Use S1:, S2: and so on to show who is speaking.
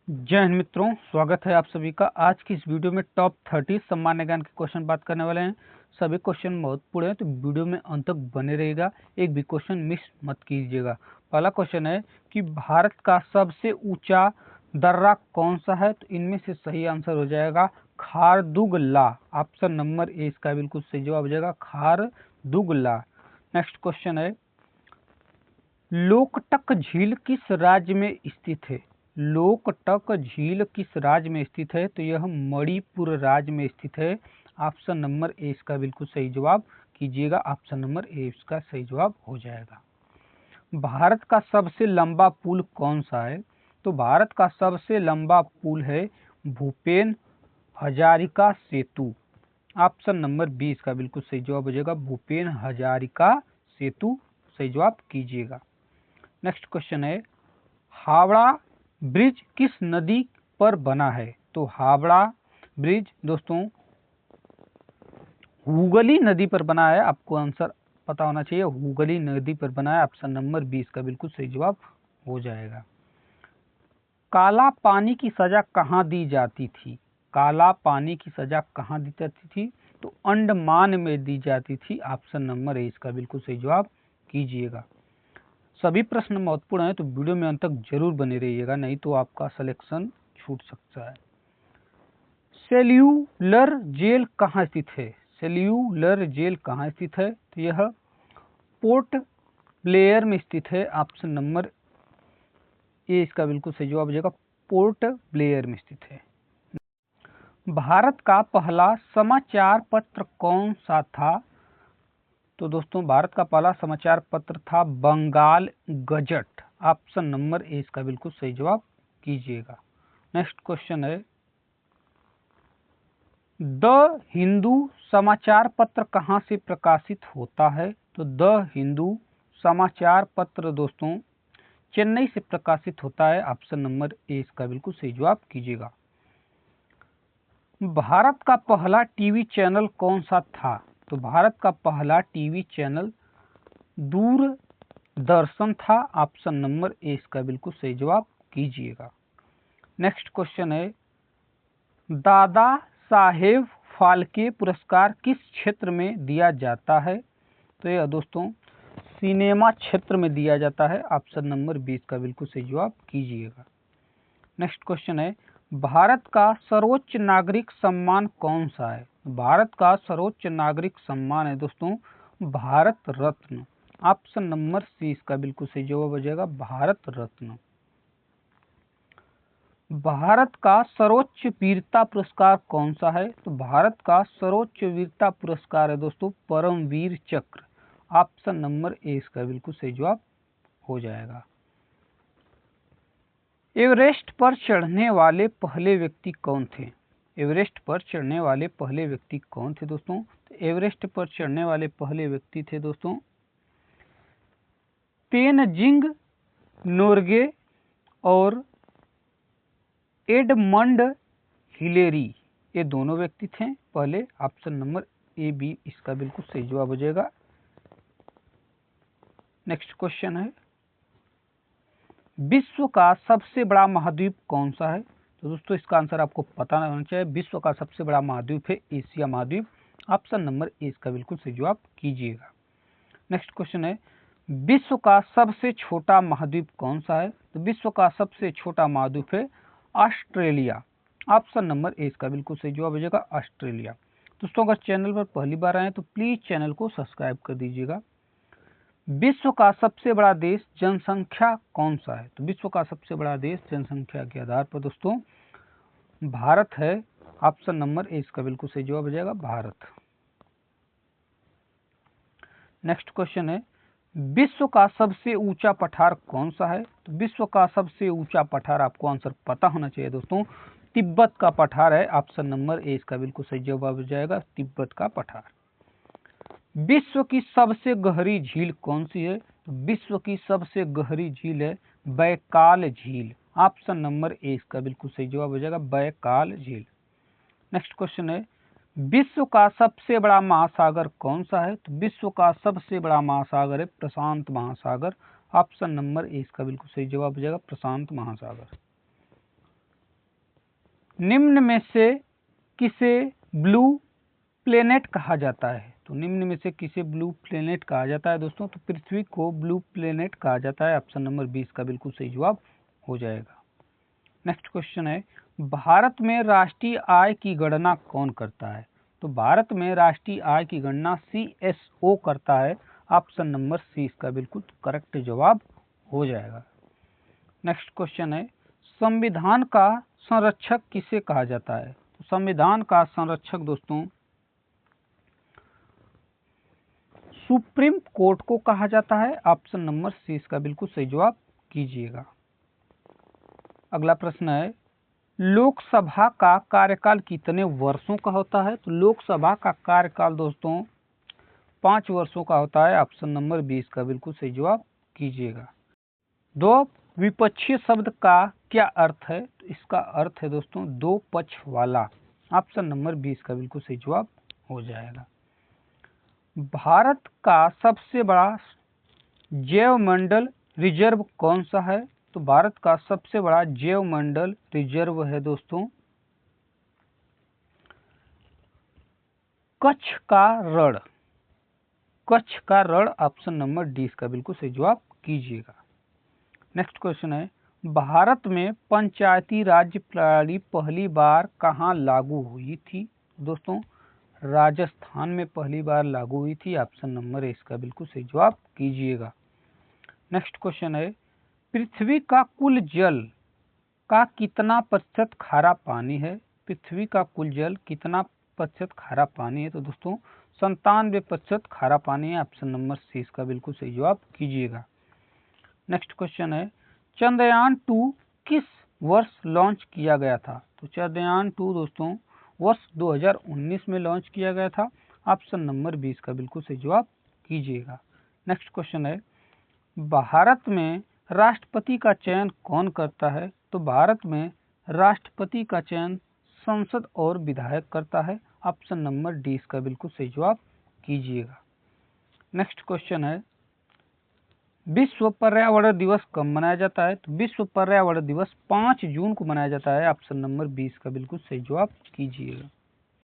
S1: जय हिंद मित्रों, स्वागत है आप सभी का। आज की इस वीडियो में टॉप 30 सामान्य ज्ञान के क्वेश्चन बात करने वाले हैं। सभी क्वेश्चन महत्वपूर्ण है, तो वीडियो में अंत तक बने रहिएगा, एक भी क्वेश्चन मिस मत कीजिएगा। पहला क्वेश्चन है कि भारत का सबसे ऊंचा दर्रा कौन सा है? तो इनमें से सही आंसर हो जाएगा खारदुगला। ऑप्शन नंबर ए इसका बिल्कुल सही जवाब हो जाएगा, खारदुगला। नेक्स्ट क्वेश्चन है, लोकटक झील किस राज्य में स्थित है? लोकटक झील किस राज्य में स्थित है? तो यह मणिपुर राज्य में स्थित है। ऑप्शन नंबर ए इसका बिल्कुल सही जवाब कीजिएगा, ऑप्शन नंबर ए इसका सही जवाब हो जाएगा। भारत का सबसे लंबा पुल कौन सा है? तो भारत का सबसे लंबा पुल है भूपेन हजारिका सेतु। ऑप्शन नंबर बी इसका बिल्कुल सही जवाब हो जाएगा, भूपेन हजारिका सेतु सही जवाब कीजिएगा। नेक्स्ट क्वेश्चन है, हावड़ा ब्रिज किस नदी पर बना है? तो हावड़ा ब्रिज दोस्तों हुगली नदी पर बना है। आपको आंसर पता होना चाहिए, हुगली नदी पर बना है। ऑप्शन नंबर 20 का बिल्कुल सही जवाब हो जाएगा। काला पानी की सजा कहाँ दी जाती थी? काला पानी की सजा कहाँ दी जाती थी? तो अंडमान में दी जाती थी। ऑप्शन नंबर ए इसका बिल्कुल सही जवाब कीजिएगा। सभी प्रश्न महत्वपूर्ण है, तो वीडियो में अंत तक जरूर बने रहिएगा, नहीं तो आपका सिलेक्शन छूट सकता है। सेल्यूलर जेल कहाँ स्थित है? सेल्यूलर जेल कहाँ स्थित है? तो यह पोर्ट ब्लेयर में स्थित है। ऑप्शन नंबर ए इसका बिल्कुल सही जवाब हो जाएगा, पोर्ट ब्लेयर में स्थित है। भारत का पहला समाचार पत्र कौन सा था? तो दोस्तों भारत का पहला समाचार पत्र था Bengal gazette. Option number A इसका बिल्कुल सही जवाब कीजिएगा। नेक्स्ट क्वेश्चन है, द हिंदू समाचार पत्र कहाँ से प्रकाशित होता है? तो द हिंदू समाचार पत्र दोस्तों चेन्नई से प्रकाशित होता है। ऑप्शन नंबर ए इसका बिल्कुल सही जवाब कीजिएगा। भारत का पहला टीवी चैनल कौन सा था? तो भारत का पहला टीवी चैनल दूरदर्शन था। ऑप्शन नंबर ए इसका बिल्कुल सही जवाब कीजिएगा। नेक्स्ट क्वेश्चन है, दादा साहेब फाल्के पुरस्कार किस क्षेत्र में दिया जाता है? तो यह दोस्तों सिनेमा क्षेत्र में दिया जाता है। ऑप्शन नंबर 20 का बिल्कुल सही जवाब कीजिएगा। नेक्स्ट क्वेश्चन है, भारत का सर्वोच्च नागरिक सम्मान कौन सा है? भारत का सर्वोच्च नागरिक सम्मान है दोस्तों Bharat Ratna. Option number C इसका बिल्कुल सही जवाब हो जाएगा, भारत रत्न। भारत का सर्वोच्च वीरता पुरस्कार कौन सा है? तो भारत का सर्वोच्च वीरता पुरस्कार है दोस्तों परमवीर चक्र। ऑप्शन नंबर ए इसका बिल्कुल सही जवाब हो जाएगा। एवरेस्ट पर चढ़ने वाले पहले व्यक्ति कौन थे? एवरेस्ट पर चढ़ने वाले पहले व्यक्ति कौन थे दोस्तों? तो एवरेस्ट पर चढ़ने वाले पहले व्यक्ति थे दोस्तों तेनजिंग नोर्गे और एडमंड हिलेरी। ये दोनों व्यक्ति थे पहले। ऑप्शन नंबर ए बी इसका बिल्कुल सही जवाब हो जाएगा। नेक्स्ट क्वेश्चन है, विश्व का सबसे बड़ा महाद्वीप कौन सा है? तो दोस्तों इसका आंसर आपको पता होना चाहिए। विश्व का सबसे बड़ा महाद्वीप है एशिया महाद्वीप। ऑप्शन नंबर ए इसका बिल्कुल सही जवाब कीजिएगा। नेक्स्ट क्वेश्चन है, विश्व का सबसे छोटा महाद्वीप कौन सा है? तो विश्व का सबसे छोटा महाद्वीप है ऑस्ट्रेलिया। ऑप्शन नंबर ए इसका बिल्कुल सही जवाब हो जाएगा, ऑस्ट्रेलिया। दोस्तों अगर चैनल पर पहली बार आए तो प्लीज चैनल को सब्सक्राइब कर दीजिएगा। विश्व का सबसे बड़ा देश जनसंख्या कौन सा है? तो विश्व का सबसे बड़ा देश जनसंख्या के आधार पर दोस्तों भारत है। ऑप्शन नंबर ए इसका बिल्कुल सही जवाब हो जाएगा, भारत। नेक्स्ट क्वेश्चन है, विश्व का सबसे ऊंचा पठार कौन सा है? तो विश्व का सबसे ऊंचा पठार आपको आंसर पता होना चाहिए दोस्तों, तिब्बत का पठार है। ऑप्शन नंबर ए इसका बिल्कुल सही जवाब हो जाएगा, तिब्बत का पठार। विश्व की सबसे गहरी झील कौन सी है? तो विश्व की सबसे गहरी झील है बैकाल झील। ऑप्शन नंबर ए इसका बिल्कुल सही जवाब हो जाएगा, बैकाल झील। नेक्स्ट क्वेश्चन है, विश्व का सबसे बड़ा महासागर कौन सा है? तो विश्व का सबसे बड़ा महासागर है प्रशांत महासागर। ऑप्शन नंबर ए इसका बिल्कुल सही जवाब हो जाएगा, प्रशांत महासागर। निम्न में से किसे ब्लू प्लेनेट कहा जाता है? तो निम्न में से किसे ब्लू प्लेनेट कहा जाता है दोस्तों? तो पृथ्वी को ब्लू प्लेनेट कहा जाता है। ऑप्शन नंबर 20 का बिल्कुल सही जवाब हो जाएगा। नेक्स्ट क्वेश्चन है, भारत में राष्ट्रीय आय की गणना कौन करता है? तो भारत में राष्ट्रीय आय की गणना CSO करता है। ऑप्शन नंबर सी इसका बिल्कुल करेक्ट जवाब हो जाएगा। नेक्स्ट क्वेश्चन है, संविधान का संरक्षक किसे कहा जाता है? तो संविधान का संरक्षक दोस्तों सुप्रीम कोर्ट को कहा जाता है। ऑप्शन नंबर सी इसका बिल्कुल सही जवाब कीजिएगा। अगला प्रश्न है, लोकसभा का कार्यकाल कितने वर्षों का होता है? तो लोकसभा का कार्यकाल दोस्तों 5 वर्षों का होता है। ऑप्शन नंबर 20 का बिल्कुल सही जवाब कीजिएगा। दो विपक्षीय शब्द का क्या अर्थ है? तो इसका अर्थ है दोस्तों दो पक्ष वाला। ऑप्शन नंबर 20 का बिल्कुल सही जवाब हो जाएगा। भारत का सबसे बड़ा जैव मंडल रिजर्व कौन सा है? तो भारत का सबसे बड़ा जैव मंडल रिजर्व है दोस्तों कच्छ का रण। कच्छ का रण ऑप्शन नंबर डी इसका बिल्कुल सही जवाब कीजिएगा। नेक्स्ट क्वेश्चन है, भारत में पंचायती राज प्रणाली पहली बार कहाँ लागू हुई थी? दोस्तों राजस्थान में पहली बार लागू हुई थी। ऑप्शन नंबर ए इसका बिल्कुल सही जवाब कीजिएगा। नेक्स्ट क्वेश्चन है, पृथ्वी का कुल जल का कितना प्रतिशत खारा पानी है? पृथ्वी का कुल जल कितना प्रतिशत खारा पानी है? तो दोस्तों 97% खारा पानी है। ऑप्शन नंबर सी इसका बिल्कुल सही जवाब कीजिएगा। नेक्स्ट क्वेश्चन है, चंद्रयान 2 किस वर्ष लॉन्च किया गया था? तो चंद्रयान 2 दोस्तों वर्ष 2019 में लॉन्च किया गया था। ऑप्शन नंबर 20 का बिल्कुल सही जवाब कीजिएगा। नेक्स्ट क्वेश्चन है, भारत में राष्ट्रपति का चयन कौन करता है? तो भारत में राष्ट्रपति का चयन संसद और विधायक करता है। ऑप्शन नंबर डी इसका बिल्कुल सही जवाब कीजिएगा। नेक्स्ट क्वेश्चन है, विश्व पर्यावरण दिवस कब मनाया जाता है? तो विश्व पर्यावरण दिवस 5 जून को मनाया जाता है। ऑप्शन नंबर 20 का बिल्कुल सही जवाब कीजिएगा।